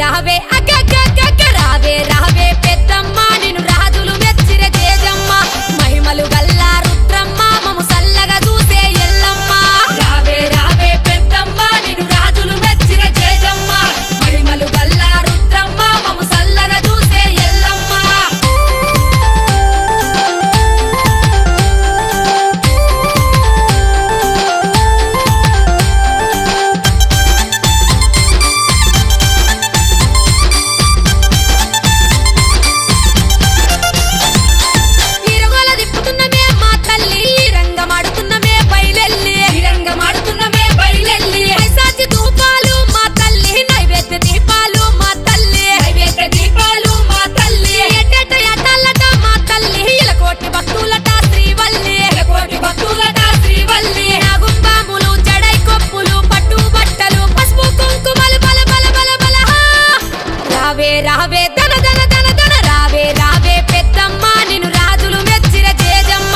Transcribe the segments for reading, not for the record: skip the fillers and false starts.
రావే అగ్గగ్గగ్గ రావే రావే పెద్దమ్మ నిన్ను రాజులు మెచ్చిరే తేజమ్మ మహిమలు గల్లా రుద్రమ్మ మము సల్లగా చూసే ఎల్లమ్మ రావే రావే పెద్దమ్మ నిన్ను రాజులు మెచ్చిరే తేజమ్మ మహిమలు గల్లా రుద్రమ్మ మము సల్లగా చూసే ఎల్లమ్మ రావే దన దన దన దన రావే రావే పెద్దమ్మ నిన్ను రాజులు మెచ్చిరే తేజమ్మ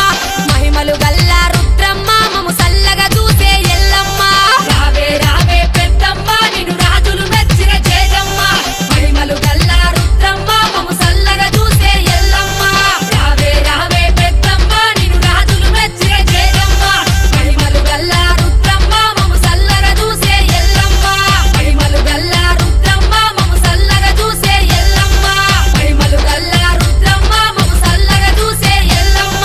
మహిమలు గల్లా రుద్రమ్మ మము సల్లగా చూసే ఎల్లమ్మ రావే రావే పెద్దమ్మ నిన్ను రాజులు మెచ్చిరే తేజమ్మ మహిమలు గల్లా రుద్రమ్మ మము సల్లగా చూసే ఎల్లమ్మ రావే రావే పెద్దమ్మ నిన్ను రాజులు మెచ్చిరే తేజమ్మ మహిమలు గల్లా రుద్రమ్మ మము సల్లగా చూసే ఎల్లమ్మ మహిమలు గల్లా రుద్రమ్మ మము సల్లగా చూసే ఎల్లమ్మ మహిమలు గల్లా రుద్రమ్మ మము సల్లగా చూసే ఎల్లమ్మ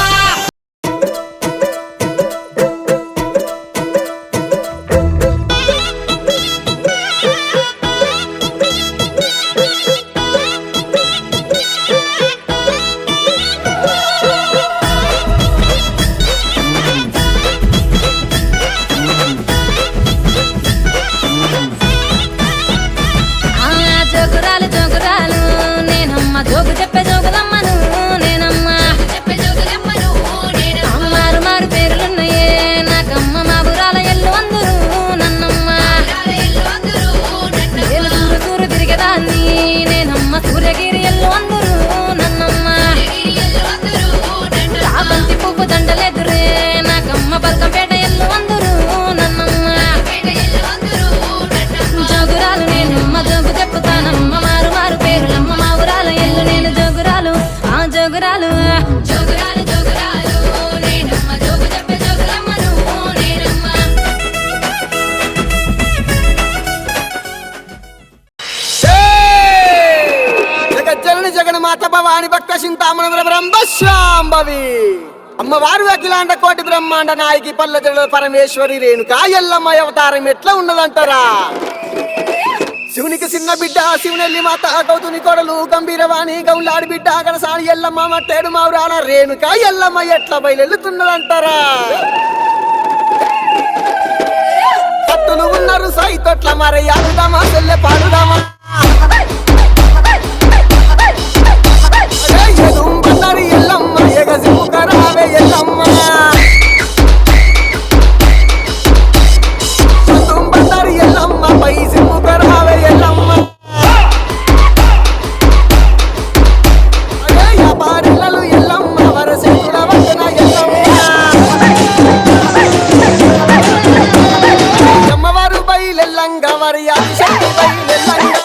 జోగురాలు జోగురాలు నేనమ్మ జోగు చెప్పే జోగులమ్మను నేనమ్మ మారు మారు పేర్లున్నాయే నాకమ్మ మా బురాల ఎల్లు అందరూ నన్నమ్మ నేను సూరు సూరు తిరిగేదాన్ని నేనమ్మ సూర్యగిరి ఎల్లు అందరూ నన్నమ్మ రాబంతి పువ్వు దండలెదురే నాకమ్మ బల్కంపేట ఎల్లు అందరూ నన్నమ్మ జోగురాలు నేనమ్మ జోగు చెప్పుతానమ్మ మారు మారు పేరులమ్మ మా ఊరాల ఎల్లు నేను జోగురాలు ఆ జోగురాలు జోగురాలు జోగురాలు నేనమ్మ జోగు చెప్పే జోగులమ్మను నేనమ్మ జగజ్జనని జగన్మాత భవాని భక్త చింతామణ బ్రహ్మశాంభవి అమ్మవారు అఖిలాండ కోటి బ్రహ్మాండ నాయకి పల్లె పరమేశ్వరి రేణుకా ఎల్లమ్మ అవతారం ఎట్లా ఉన్నదంటారా? శివునికి చిన్న బిడ్డ శివునెల్లి మాత గౌతుని కొడలు గంభీరవాణి గౌలాడి బిడ్డ గణసాని ఎల్లమ్మ మట్టేడు మావురాల రేణుక ఎల్లమ్మ ఎట్లా బయలుతున్నదంటారా? కత్తులు ఉన్నారు సైతొట్ల మరి ఆడుదామా చెల్లె పాడుదామా ఎదుంబన్నారు ఎల్లమ్మ ఎగసిముకరావే ఎల్లమ్మ ఎదుంబన్నారు ఎల్లమ్మ పైసిముకరావే ఎల్లమ్మ వ్యాపారిలలు ఎల్లమ్మ వరసేతుల వదన ఎల్లమ్మ అమ్మవారు బయలెల్లంగ వరి ఆదిశక్తి బయలెల్లంగ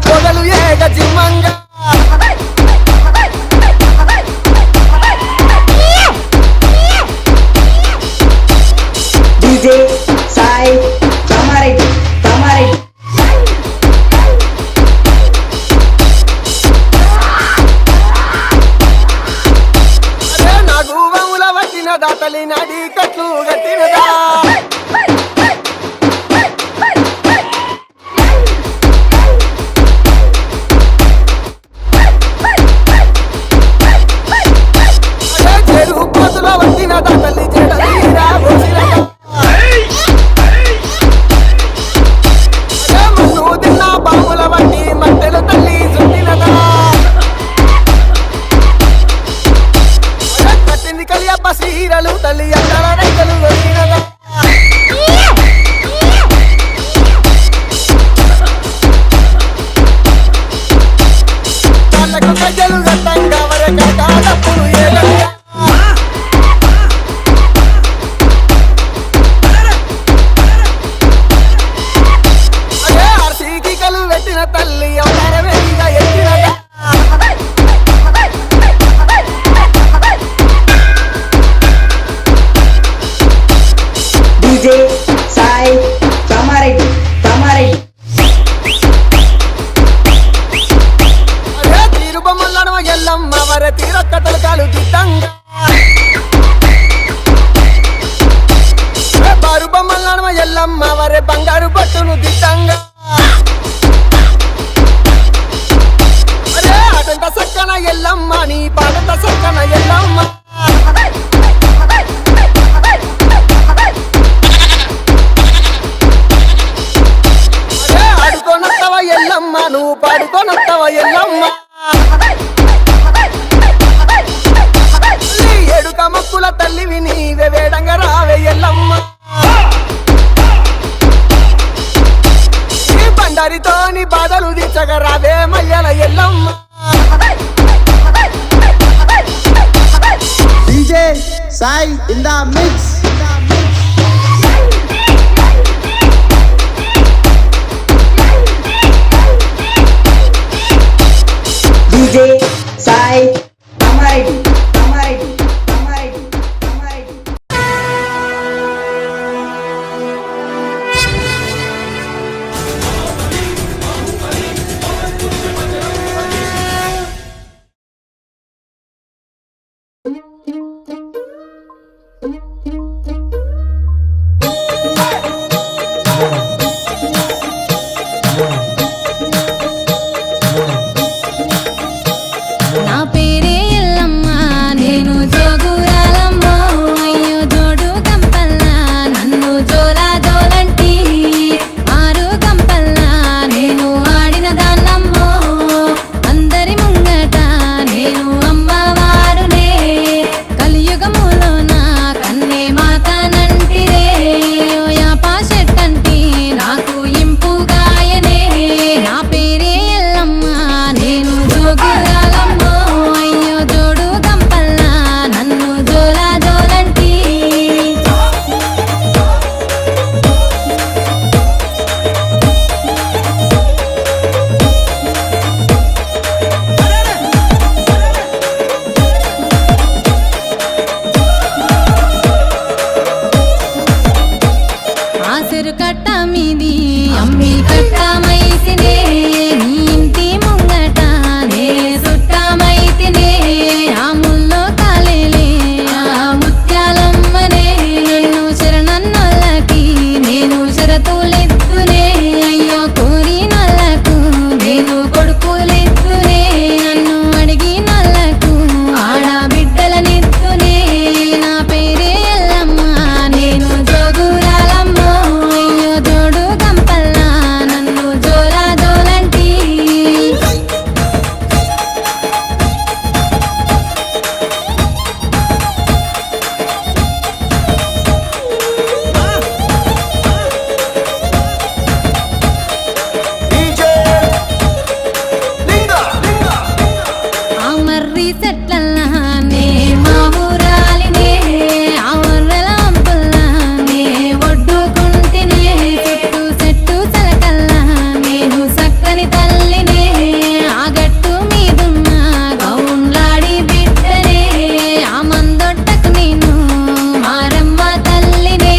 పొగలు ఏక జిమ్మంగా DJ Sai Kamaretti నాకు వముల వట్టినదా తల్లి నడి కట్లు గట్టినదా చెరు కోతుల వట్టినదా తల్లి చెడలీరా బొమ్మల నడుమ ఎల్లమ్మ వరే బంగారు పట్టును దిట్టంగా అరే అటంత సక్కన ఎల్లమ్మ నీ పాటంత సక్కన ఎల్లమ్మ అరే ఆడుకోనత్తవ ఎల్లమ్మ నువ్వు పాడుకోనత్తవ ఎల్లమ్మ ఏడుక మక్కుల తల్లివి నీవే వేడంగా రావే ఎల్లమ్మ ఈ బండారితోని బాధలు తీర్చగా రావే మయ్యల Yellamma DJ Sai in the mix. DJ Sai Ramaredi. నా పేరే ఎల్లమ్మ నేను జోగురాలమ్మ అయ్యో జోడు గంపల్లా నన్ను జోలా జోలంటి ఆరు గంపల్లా నేను ఆడిన దాన్నమ్మో అందరి ముంగట నేను అమ్మవారునే కలియుగములో నా కన్నే మాతనంటిరే యాపా చెట్టంటి నాకు ఇంపుగాయనే నా పేరే ఎల్లమ్మ నేను జోగురాలమ్మ అయ్యో జోడు గంపల్లా నన్ను జోలా జోలంటి ఆసరు కట్ట మీది అమ్మి కట్ట మైసినే నీ ఇంటి ముంగట నే సుట్టమైతినే ఆ ముల్లో కాలేలే ఆ ముత్యాలమ్మనే నన్ను శరణన్నోళ్ళకి నేను షరతులెత్తునే అయ్యో కోరినోళ్ళకు నేను కొడుకులెత్తునే నన్ను అడిగినోళ్ళకు ఆడబిడ్డలనెత్తునే నా పేరే ఎల్లమ్మ నేను జోగురాలమ్మ అయ్యో జోడు గంపల్లా నన్ను జోలా జోలంటి DJ లింగా ఆ మర్రి చెట్లల్లా నే మా ఊరాలినే ఆ వర్రల అంపుల్లా నే ఒడ్డుకుంటినే చుట్టూ చెట్టు చలకల్లా నేను సక్కని తల్లినే ఆ గట్టు మీదున్న గౌన్లాడి బిడ్డనే ఆ మందొట్టకు నేను మారమ్మ తల్లినే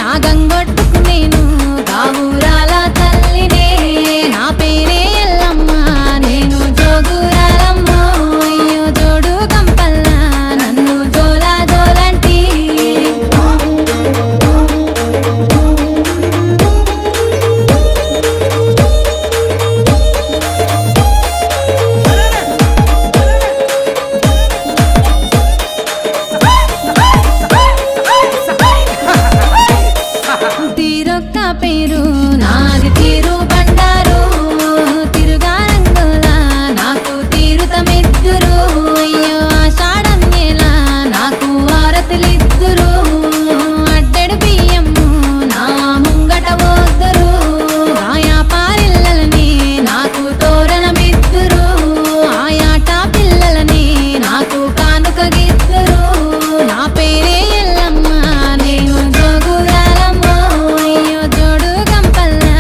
ఆ గంగొట్టుకు నేను గావురాల తల్లినే నా పేరే ఎల్లమ్మ నేను జోగురాలమ్మ అయ్యో జోడు గంపల్లా నన్ను జోలా జోలంటి తీరొక్క పేరు నాది తీరు బండారు తిరుగారంగులా నాకు తీరుతమిద్దురు అయ్యో ఆషాఢన్యేలా నాకు ఆరతులిద్దురు అడ్డెడు బియ్యము నా ముంగట వద్దరు ఆయా పారిల్లలని నాకు తోరణమిద్దురు ఆయాట పిల్లలని నాకు కానుకగిద్దురు నా పేరే ఎల్లమ్మ నేను జోగురాలమ్మ అయ్యో జోడు గంపల్లా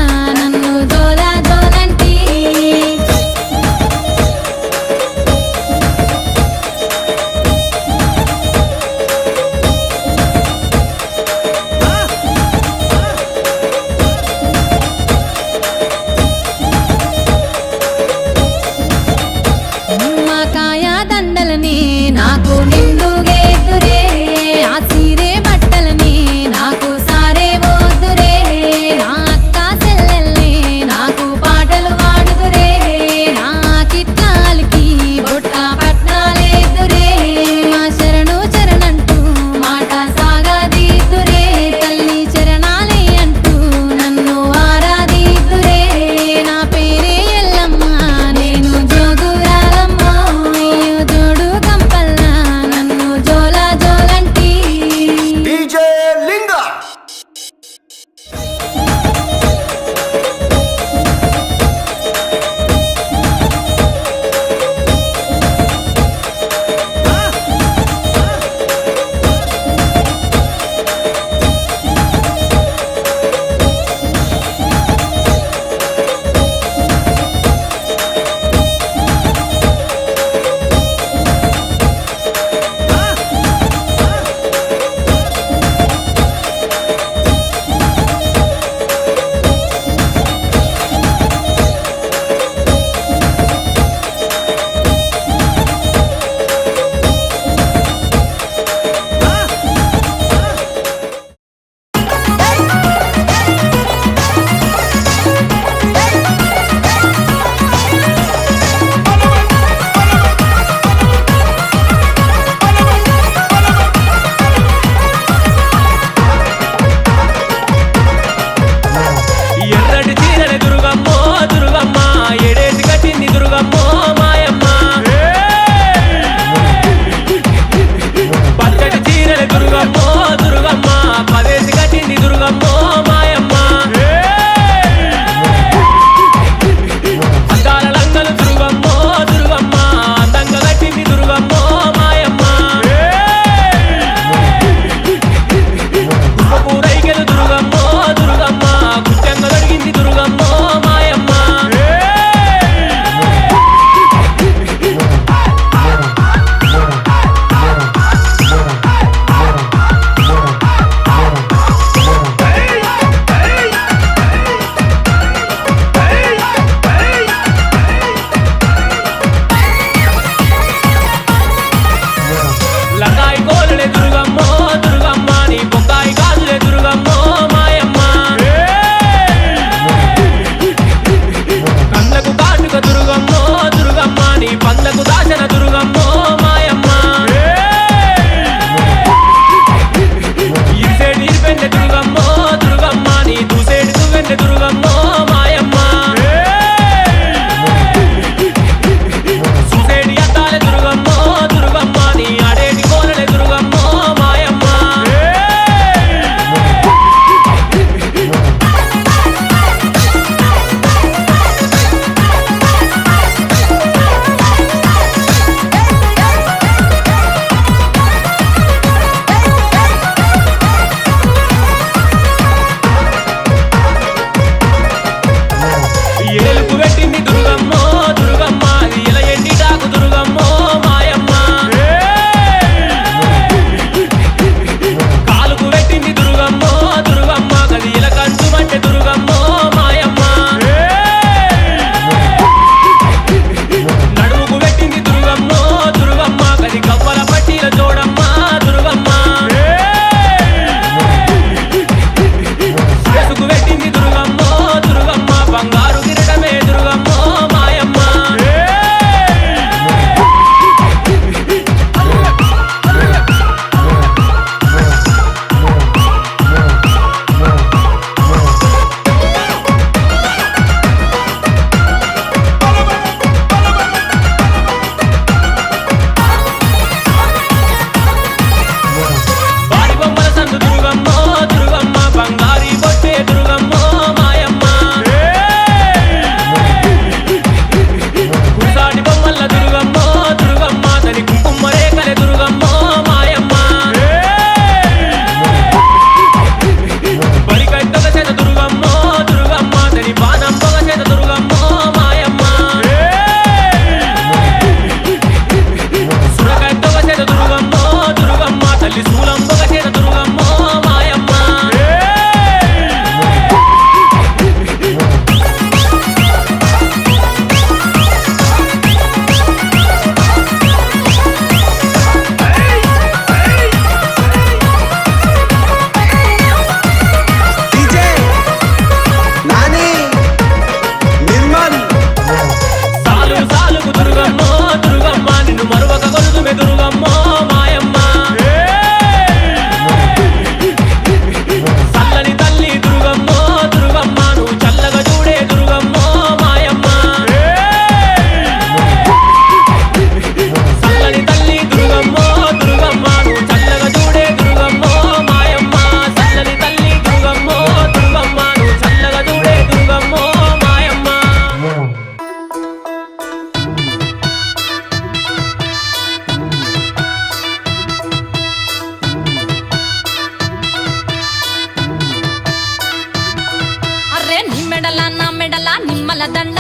నిమ్మల దండ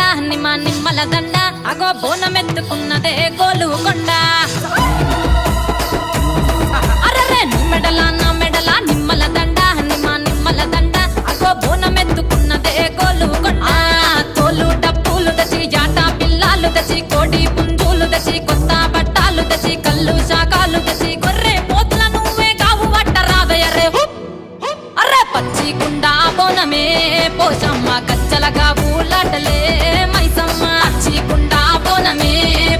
నిమ్మల దండ అగో బోనమెత్తుకున్నదే గోలుకొండ అరరే నా మెడల నిమ్మల దండ నిమ్మల దండ అగో బోనమెత్తుకున్నదే గోలుకొండ తోలు డప్పులు తెచ్చి జాట పిల్లాలు తెచ్చి కోడి పుంజులు తెచ్చి కొత్త బట్టాలు తెచ్చి కళ్ళు శాకాలు తెచ్చి గొర్రె పోతుల నువ్వే కావు వట్ట రావయ్యరే అర్రే పచ్చి కుండా బోనమే పోషమ్మ గచ్చలగా ఊలాటలే మైసమ్మ పచ్చి కుండా బోనమే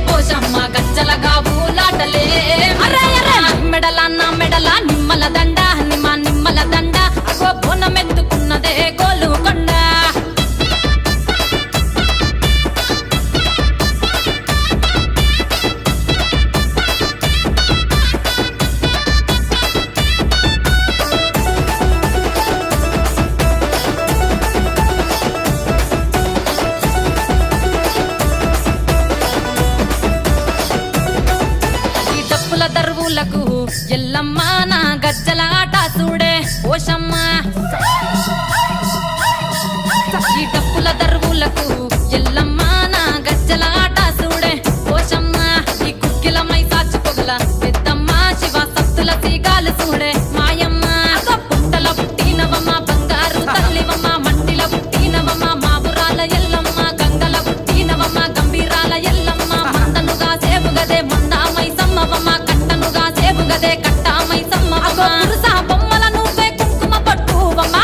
పోషమ్మ గచ్చలగా ఊలాటలే అర్రే నా మెడల నిమ్మల దండ నిమ్మల దండ అగో బోనమెత్తుకున్నదే గోలుకొండ దర్వులకు ఎల్లమ్మ నా గజ్జల ఆట చూడే ఓషమ్మ ఈ డప్పుల దర్వులకు ఎల్లమ్మ నా గజ్జల ఆట చూడే ఓషమ్మ ఈ కుక్కిల మై సాచి పొగల పెద్దమ్మ శివ సత్తుల సీగాలు చూడే మాయమ్మ పుట్టల పుట్టినవమ్మ బంగారు తల్లివమ్మ మట్టిల పుట్టినవమ్మ మాబురాల ఎల్లమ్మ గంగల పుట్టినవమ్మ గంభీరాల ఎల్లమ్మ మందనుగా సేపుగదే మందామై సమ్మవమ్మ గదే కట్టామై సమ్మవమ్మ పురుసా బొమ్మల నువ్వే కుంకుమ పట్టువమ్మ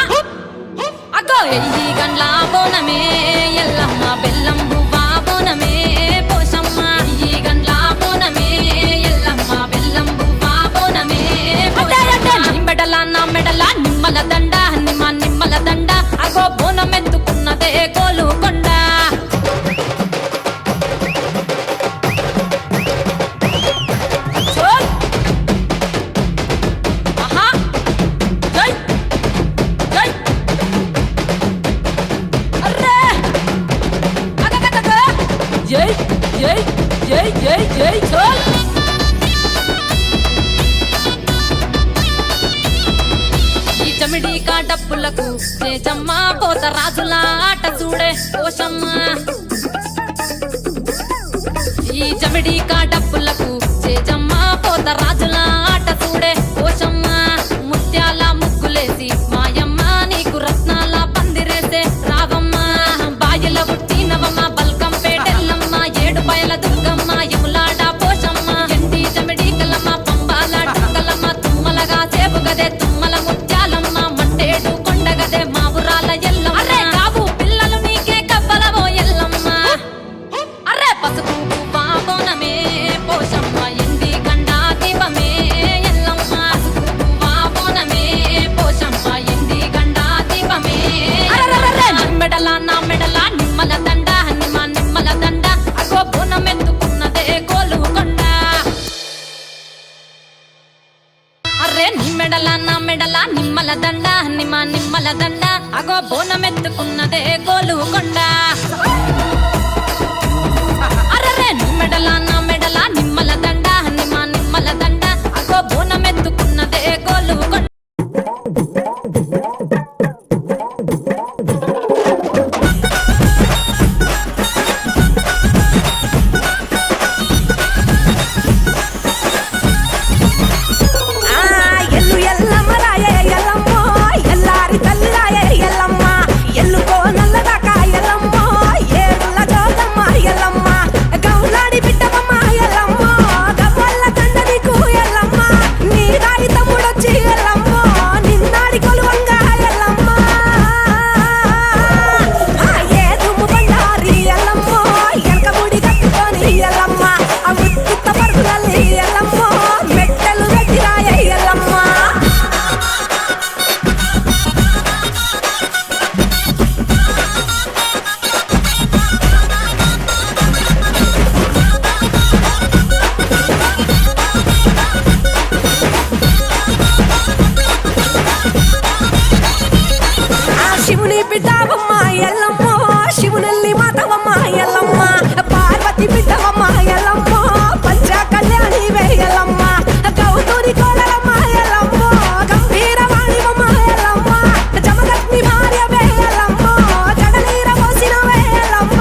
అగో ఎయ్యి గండ్ల బోనమే ఎల్లమ్మ బెల్లం బువ్వా బోనమే పోషమ్మ ఎయ్యి గండ్ల బోనమే ఎల్లమ్మ బెల్లం బువ్వా బోనమే నా మెడల నిమ్మల దండ నిమ్మల దండ అగో బోనమెత్తుకున్నదే గోలుకొండ ఈ చమిడి కాటప్పులకు చేజమ్మ పోత రాజుల ఆట చూడే పోషమ్మ ఈ చమిడి కాటప్పులకు చేజమ్మ పోత రాజుల ఆట చూడే పోషమ్మ ముత్యాల ముగ్గులేసి మాయమ్మ నీకు రత్నాల పందిరేసే రావమ్మ బాయల పుట్టినవమ్మ బల్కం పేటెల్లమ్మ ఏడు బయల దుర్గమ్మ యములాడ పోషమ్మ ఎండి చమిడి కలమ్మ పంబాల టంగలమ్మ తుమ్మలగా సేపుగదే తుమ్మల ముత్యాలమ్మ మట్టేడు కొండగదే మావురాల ఎల్లమ్మ అరే కావు పిల్లలు నీకే కవ్వలవో ఎల్లమ్మ అరే పసుపు పువ్వా బోనమే పోషమ్మ ఎండి గండా దీపమే ఎల్లమ్మ పసుపు పువ్వా బోనమే పోషమ్మ ఎండి గండా దీపమే నా మెడల నిమ్మల దండ నిమ్మల దండ అగో బోనమెత్తుకున్నదే గోలుకొండ అరే నా మెడల నిమ్మల దండ నిమ్మల దండ అగో బోనమెత్తుకున్నదే గోలుకొండ అరే నా మెడల నిమ్మల దండ నిమ్మల దండ అగో బోనమెత్తుకున్నదే గోలుకొండ జమదగ్ని భార్య వేయలమ్మ జడనీర పోసిన వేయలమ్మ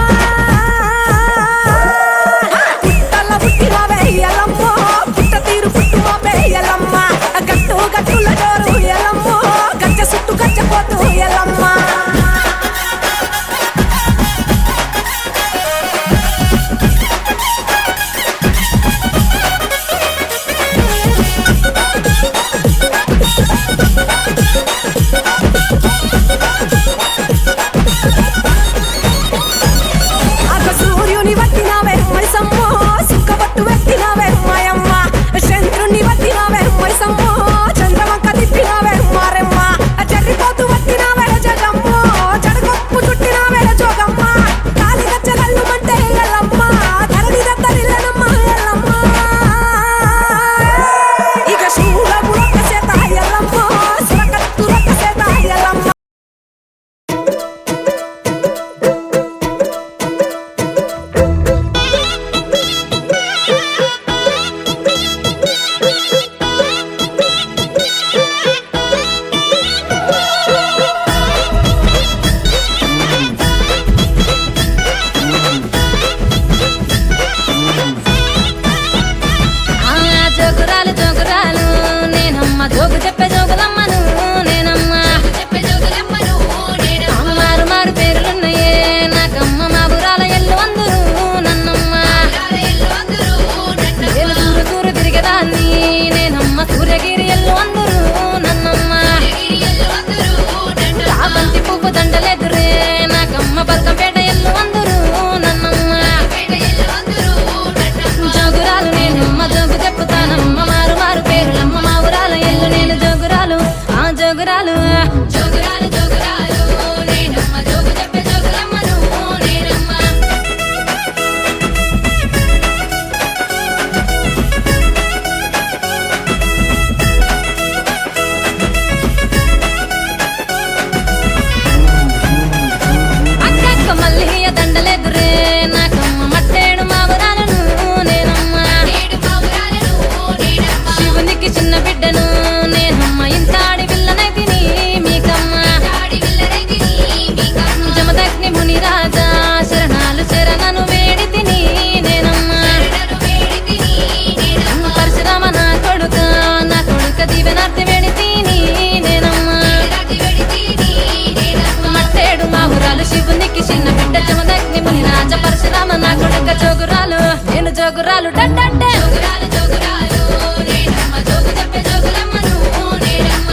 జోగి చిన్న బిడ్డ జమదగ్ని ముని రాజ పరశురామ నా కొడుక జోగురాలు నేను జోగురాలు డండంటే జోగురాలు జోగురాలు నేనమ్మ జోగు చెప్పే జోగులమ్మ నువ్వు నేనమ్మ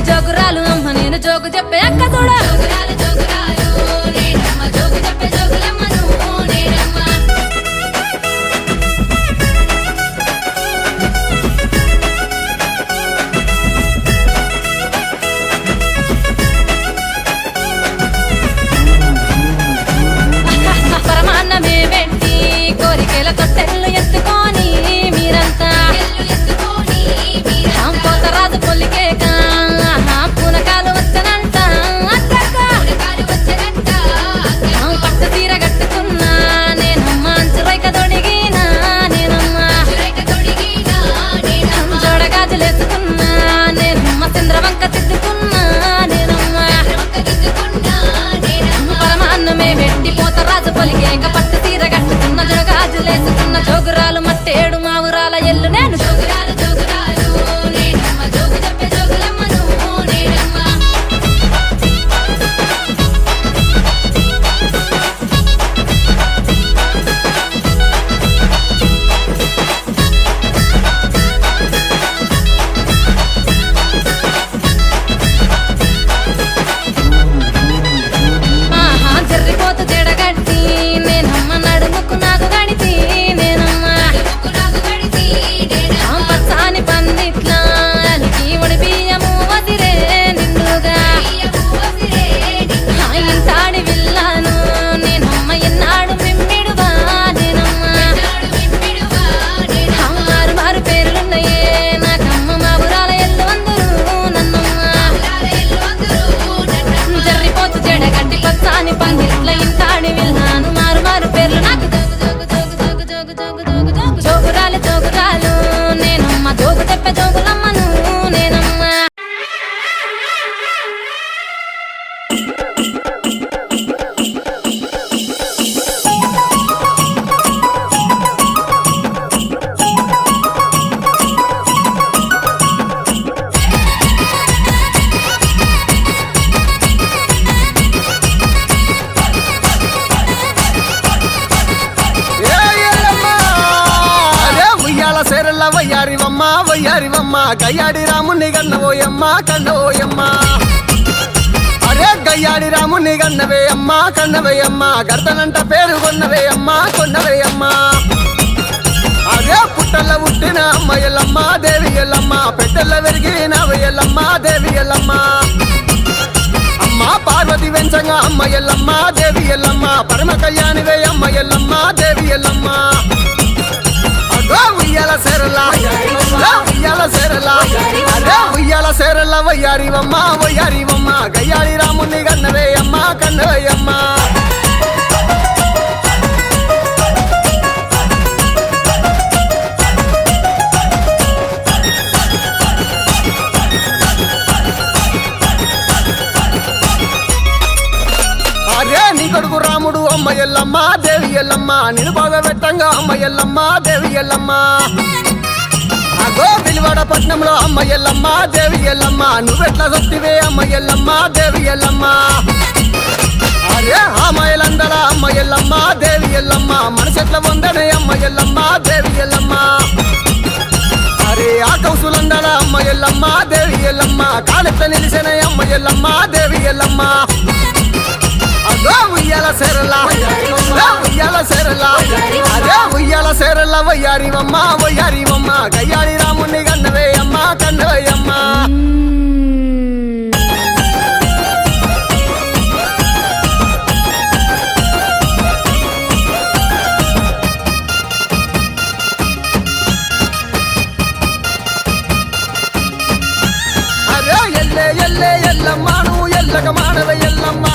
జోగురాలు అమ్మ నేను జోగు చెప్పే అక్క చూడ జోగురాలు జోగురాలు నేనమ్మ జోగు చెప్పే జోగులమ్మ నువ్వు నేనమ్మ పరమాన్నమే పెట్టి కోరికల తొట్టెళ్ళు ఎత్తుకొని మీరంతా పోతరాజు పొల్లికేక పూనకాలు వచ్చనంట పట్టు తీర కట్టుకున్నా నేనమ్మ అంచురైక తొడిగినా నేనమ్మ జోడగాజులేసుకున్నా నేనమ్మ చంద్రవంక తిద్దుకున్నా నేనమ్మ పరమాన్నమే వెట్టి పోతరాజు పొలికేక పట్టు తీర కట్టుకున్న జోడగాజులేసుకున్న జోగురాలు మట్టేడు మా ఊరాల ఎల్లు నేను జోగురాలు జోగురాలు నేనమ్మ జోగు చెప్పే జోగులమ్మ నువ్వు నేనమ్మ జర్రిపోతు జడగట్టి నేనమ్మ నడుముకు నాకు గడితి నేనమ్మ పచ్చాని పందిట్లా అలికి ఉడి బియ్యము వదిరే నిండుగా ఇంతాడి విల్లాను నేనమ్మ ఎన్నాడు మిమ్మిడువా నేనమ్మ మారు మారు పేర్లున్నాయే నాకమ్మ మా ఊరాల ఎల్లు అందరూ నన్నమ్మ జర్రిపోతు జడగట్టి పచ్చాని పందిట్ల ఇంతాడి విల్లాను మారు మారు పేర్లు నాకు జోగు జోగు జోగు జోగు జోగు జోగు జోగు జోగురాలు జోగురాలు నేనమ్మ జోగు చెప్పే జోగులమ్మ నువ్వు నేనమ్మ సేరల్ల వయ్యారివమ్మ వయ్యారివమ్మ గయ్యాడి రాముని గన్నవోయమ్మ కన్నవోయమ్మ అరే గయ్యాడి రాముని గన్నవే అమ్మ కన్నవేయమ్మ గర్దనంట పేరు కొన్నవే అమ్మ కొన్నవేయమ్మ అదే పుట్టల్ల పుట్టిన అమ్మ ఎల్లమ్మ దేవి ఎల్లమ్మ పెట్టెల్ల వెరిగిన ఎల్లమ్మ దేవి ఎల్లమ్మ అమ్మ పార్వతి వెంచంగా అమ్మ ఎల్లమ్మ దేవి ఎల్లమ్మ పరమ కళ్యాణివే అమ్మ ఎల్లమ్మ దేవి ఎల్లమ్మ ఉయ్యాల సేరలా ఉయ్యాల సేరలా అదే ఉయ్యాల సేరల్ల వయ్యారివమ్మ వయ్యారివమ్మ గయ్యాడి రాముని కన్నవే అమ్మ కన్నవేయమ్మ అరే నీ కొడుకు రాముడు అమ్మ ఎల్లమ్మ దేవి ఎల్లమ్మ నిన్ను బాగా పెట్టంగా అమ్మ ఎల్లమ్మ దేవి ఎల్లమ్మ అగో విలువడ పట్నంలో అమ్మ ఎల్లమ్మ దేవి ఎల్లమ్మ నువ్వెట్లా సొత్తివే అమ్మ ఎల్లమ్మ దేవి ఎల్లమ్మ అరే అమ్మాయిలందల అమ్మ ఎల్లమ్మ దేవి ఎల్లమ్మ మనసెట్ల వందనే అమ్మ ఎల్లమ్మ దేవి ఎల్లమ్మ అరే ఆ కౌసులందల అమ్మ ఎల్లమ్మ దేవి ఎల్లమ్మ కాలెట్ల నిలిసిన అమ్మ ఎల్లమ్మ దేవి ఎల్లమ్మ అదో ఉయ్యాల సేరలా ఉయ్యాల సేరలా అదే ఉయ్యాల సేరల్ల వయ్యారివమ్మ వయ్యారివమ్మ గయ్యాడి రాముని కన్నవే అమ్మ కన్నవేయమ్మ ఎల్లే ఎల్లే ఎల్లమ్మ నువ్వు ఎల్లక మానవే ఎల్లమ్మ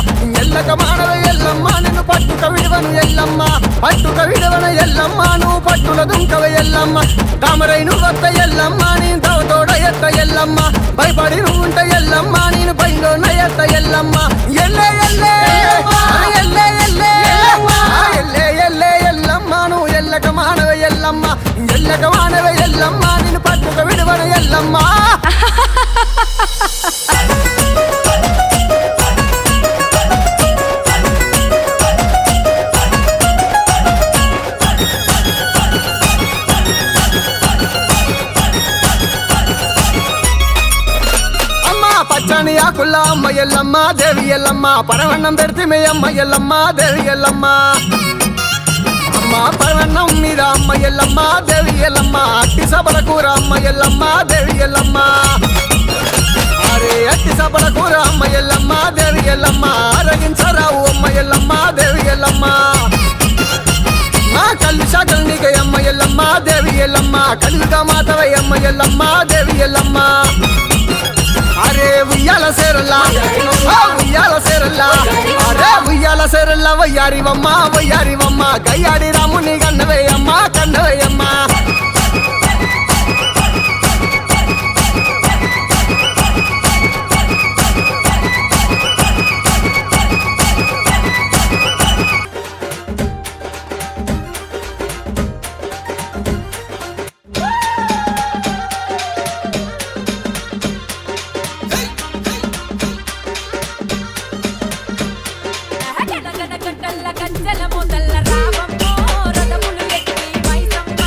ఎల్లక మానవే ఎల్లమ్మ నిన్ను పట్టుక విడవను ఎల్లమ్మ పట్టుక విడవను ఎల్లమ్మ నువ్వు పట్టుల దుంకవే ఎల్లమ్మ తామరై నువ్వు వత్త ఎల్లమ్మ నేను తవతోడ ఎత్త ఎల్లమ్మ భయపడి నువ్వు ఉంట ఎల్లమ్మ నేను పైన ఎత్త ఎల్లమ్మ ఎల్లే ఎల్లే ఎల్లే ఎల్లే ఎల్లే ఎల్లే ఎల్లమ్మ నువ్వు ఎల్లక మానవే ఎల్లమ్మ ఎల్లక మానవే ఎల్లమ్మ నేను పట్టుక విడవను ఎల్లమ్మ పచ్చని ఆకుల్ల అమ్మ ఎల్లమ్మ దేవి ఎల్లమ్మ పరవన్నం పెడితే మీ అమ్మ ఎల్లమ్మ దేవి ఎల్లమ్మ అమ్మ పరవన్నం మీద అమ్మ ఎల్లమ్మ దేవి ఎల్లమ్మ అట్టి సబల కూర అమ్మ ఎల్లమ్మ దేవి ఎల్లమ్మ అరే అట్టి సబల కూర అమ్మ ఎల్లమ్మ దేవి ఎల్లమ్మ అరగించరావు అమ్మ ఎల్లమ్మ దేవి ఎల్లమ్మ మా కళ్ళు శాఖలు నీకే అమ్మ ఎల్లమ్మ దేవి ఎల్లమ్మ కలివిగా మాతవై అమ్మ ఎల్లమ్మ దేవి ఎల్లమ్మ అరే ఉయ్యాల సేరల్లా ఉయ్యాల సేరల్లా అరే ఉయ్యాల సేరల్లా వయ్యారివమ్మ గయ్యాడి రాముని కన్నవేయమ్మ కన్నవేయమ్మ గడ్డల గంటల గంజల మొదల రావమ్మో రథములు ఎక్కి మైసమ్మ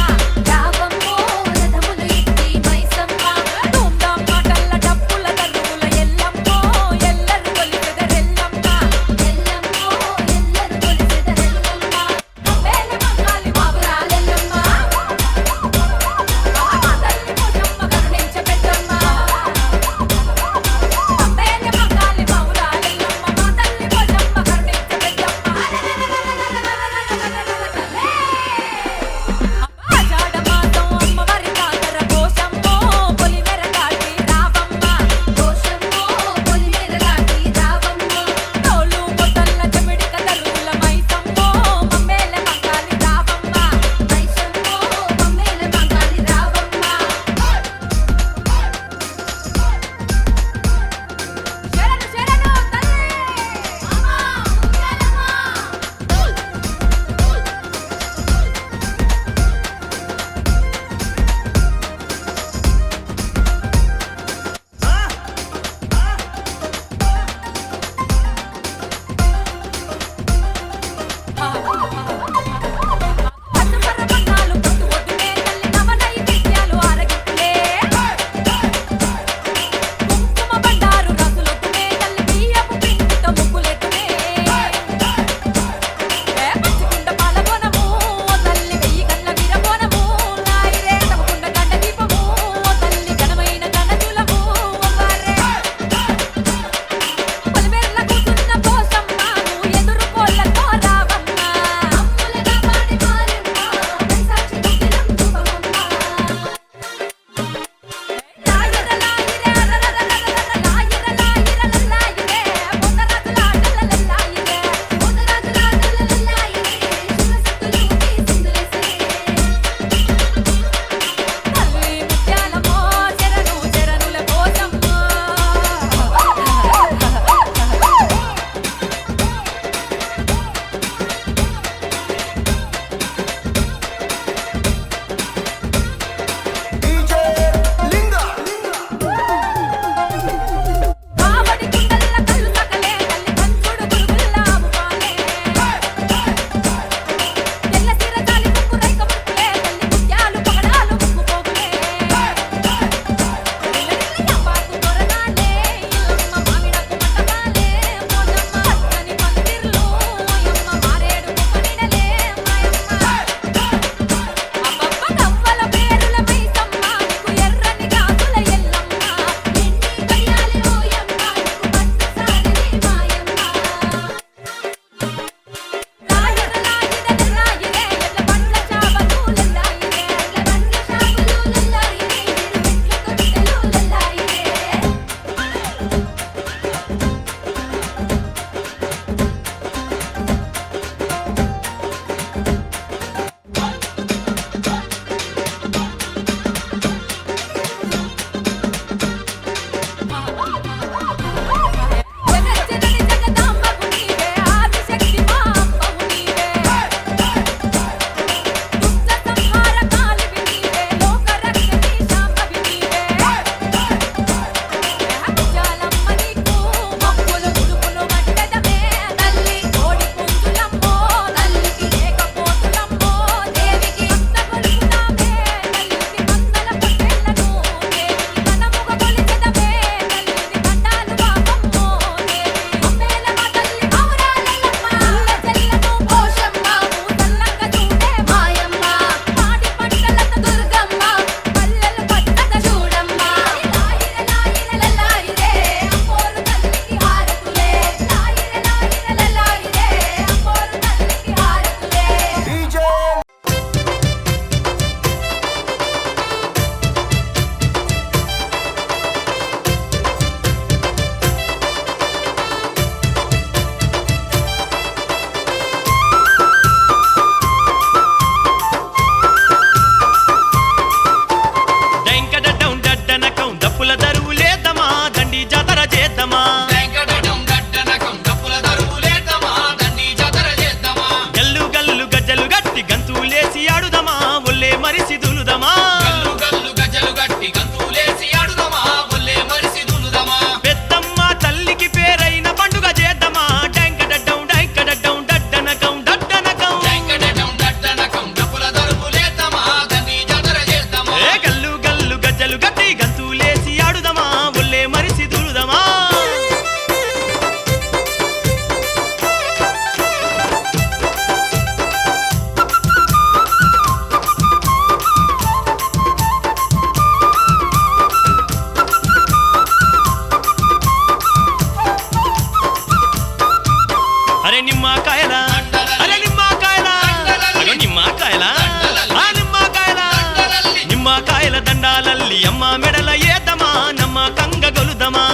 దండాలల్లి అమ్మ మెడల ఏదమా నమ్మ కంగ గొలుదమా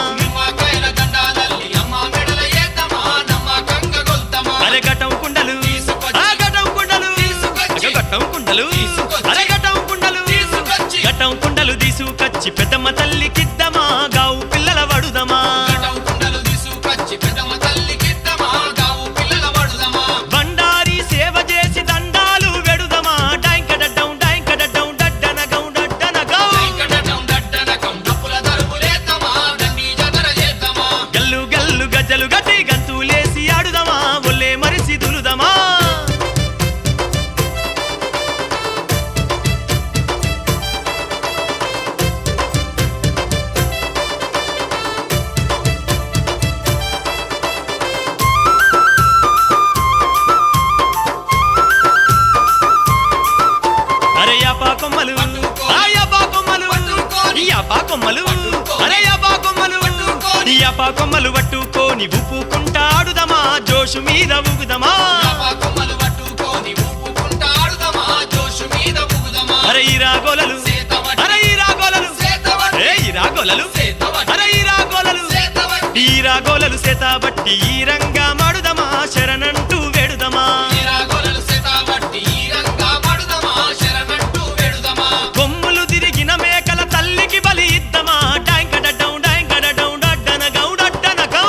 అరే గటం కుండలు ఆ గటం కుండలు గటం కుండలు అరే గటం కుండలు గటం కుండలు తీసుకొచ్చి పెద్దమ్మ తల్లికిద్దమా గావు పిల్లల వడుదమా బండారి సేవ చేసి దండాలు వెడుదమా డైంకడడ్డం డైంకడడ్డం డడ్డన గౌ డడ్డన గౌ గల్లు గల్లు గజ్జలు గట్టి గంతులేసి ఆడుదమా ఒళ్ళే మరిసి దులుదమా అరే యాపా కొమ్మలు ఆ యాపా కొమ్మలు యాపా కొమ్మలు అరే యాపా కొమ్మలు యాపా కొమ్మలు పట్టుకోని ఉప్పుకుంటాడుదమా జోషు మీద ఊగుదమా అరే ఈ రాగోలలు అరే ఈ రాగోలలు ఏ ఈ రాగోలలు అరే ఈ రాగోలలు ఈ రాగోలలు సేత బట్టి ఈ రంగా మాడుదమా శరణంటూ వేడుదమా కొమ్ములు తిరిగిన మేకల తల్లికి బలి ఇద్దమా డాంకడడ్డం డాంకడడ్డం డడ్డన గౌ డడ్డన గౌ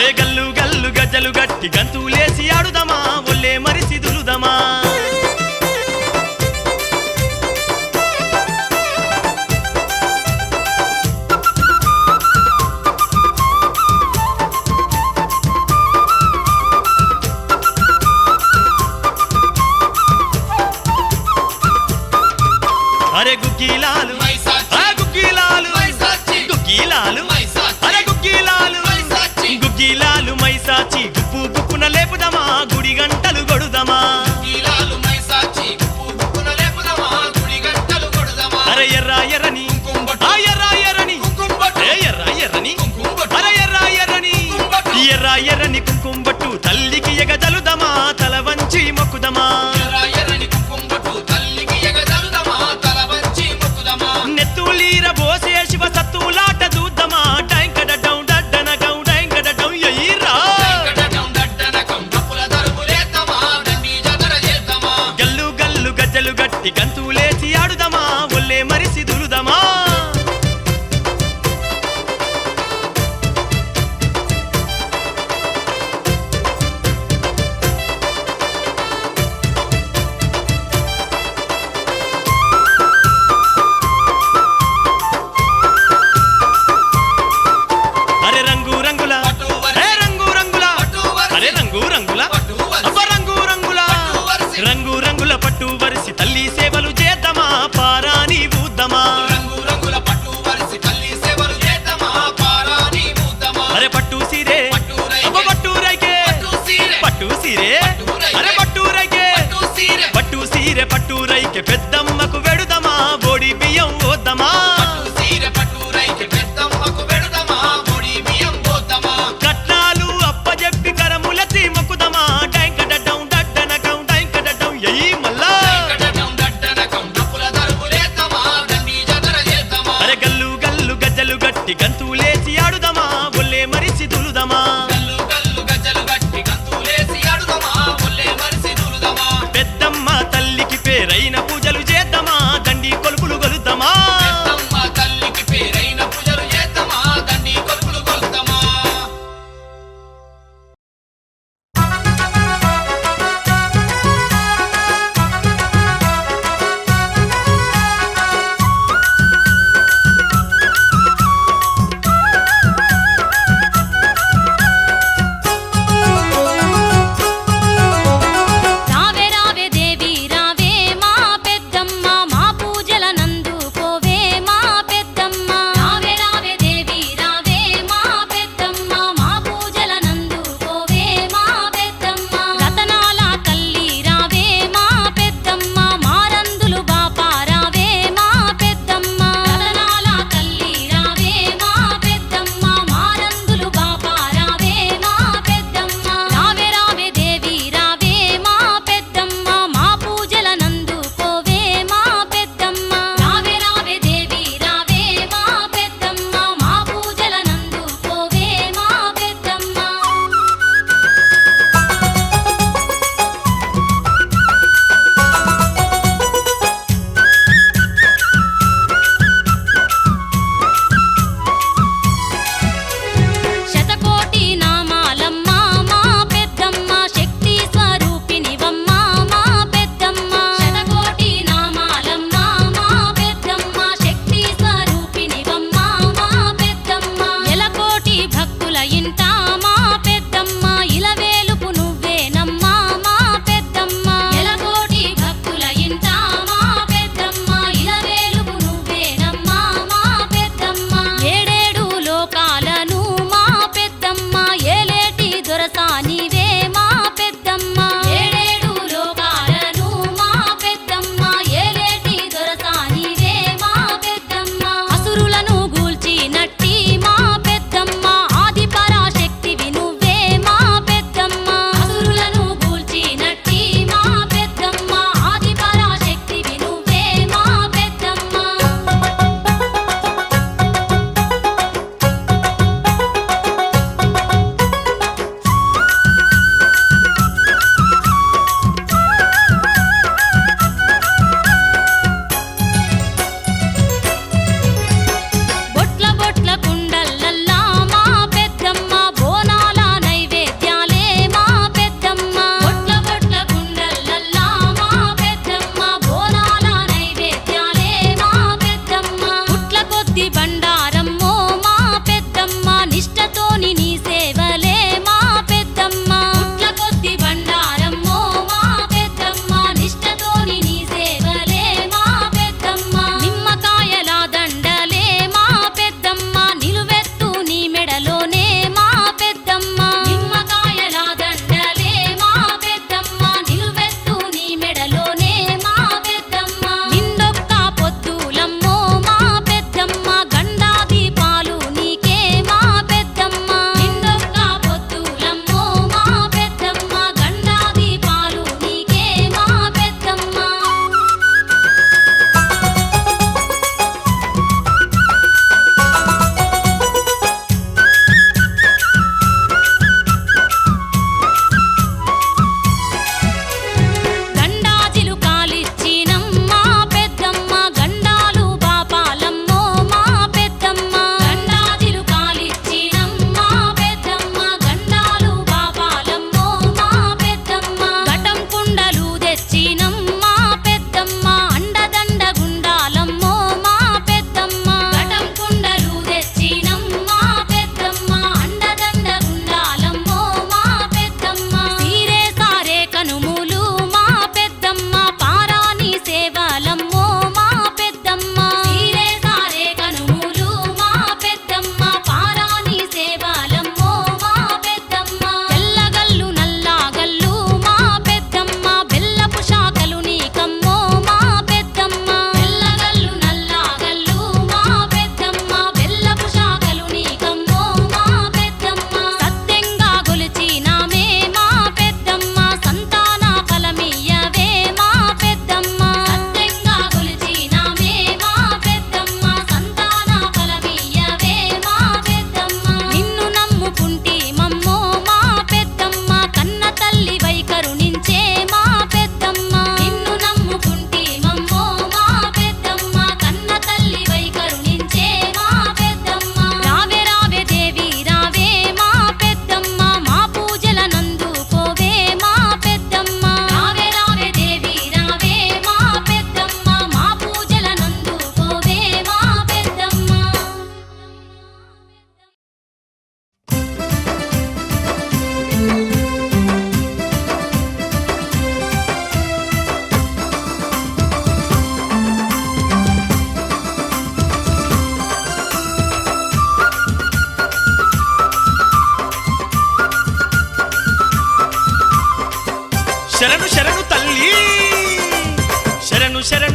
ఏ గల్లు గల్లు గజ్జలు గట్టి గంతులేసి ఆడుదమా ఒళ్ళే మరిసి దులుదమా అరే గుగ్గిలాలు ఆ గుగ్గిలాలు గుగ్గిలాలు అరే గుగ్గిలాలు గుగ్గిలాలు మైసాచి గుప్పు గుప్పున లేపుదమా గుడి గంటలు గొడుదమా అరే ఎర్ర ఎర్రని ఆ ఎర్ర ఎర్రని ఏ ఎర్ర ఎర్రని అరే ఎర్ర ఎర్రని ఎర్ర ఎర్రని కుంకుమబట్టు తల్లికి ఎగజలుదమా తల వంచి మొక్కుదమా నెత్తులీర బోసే శివ సత్తులాట దూద్దమా డైంకడడ్డం డడ్డన గౌ డైంకడడ్డం ఎయిరా గల్లు గల్లు గజ్జలు గట్టి గంతులేసి ఆడుదమా ఒళ్ళే మరిసి దులుదమా అరే రంగు రంగుల ఏ రంగు రంగుల అరే రంగు రంగుల అబ్బ రంగు రంగుల రంగు రంగుల పట్టు వరిసి తల్లి సేవలు చేద్దామా పారాని ఊద్దమా అరే పట్టు సీరే అబ్బ పట్టు రైకే పట్టు సీరే అరే పట్టు రైకే పట్టు సీరే పట్టు రైకే పెద్దమ్మకు వెడుదమా బోడి బియ్యం ఓద్దమా కట్నాలు అప్పజెప్పి కరములెత్తి మొక్కుదమా డైంకడడ్డం డడ్డన గౌ డైంకడడ్డం ఎయి మల్లా అరే గల్లు గల్లు గజ్జలు గట్టి గంతులేసి ఆడుదమా ఒళ్ళే మరిసి దులుదమా పెద్దమ్మ తల్లికి పేరైన పూజలు చేద్దామా దండి కొలుపులు గొలుద్దామా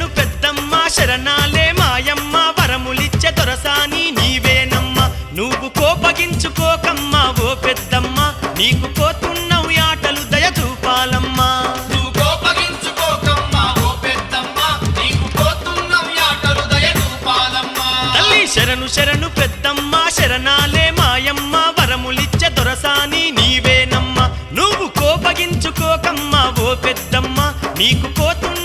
శరణు పెద్దమ్మ శరణాలే మాయమ్మ వరములిచ్చే దొరసాని నీవేనమ్మ నువ్వు కోపగించుకోకమ్మా ఓ పెద్దమ్మ నీకు పోతున్నావు ఆటలు దయ చూపాలమ్మా నువ్వు కోపగించుకోకమ్మా ఓ పెద్దమ్మ నీకు పోతున్నావు ఆటలు దయ చూపాలమ్మా తల్లి శరణు శరణు పెద్దమ్మ శరణాలే మాయమ్మ వరములిచ్చే దొరసాని నీవేనమ్మ నువ్వు కోపగించుకోకమ్మా ఓ పెద్దమ్మ నీకు పోతున్న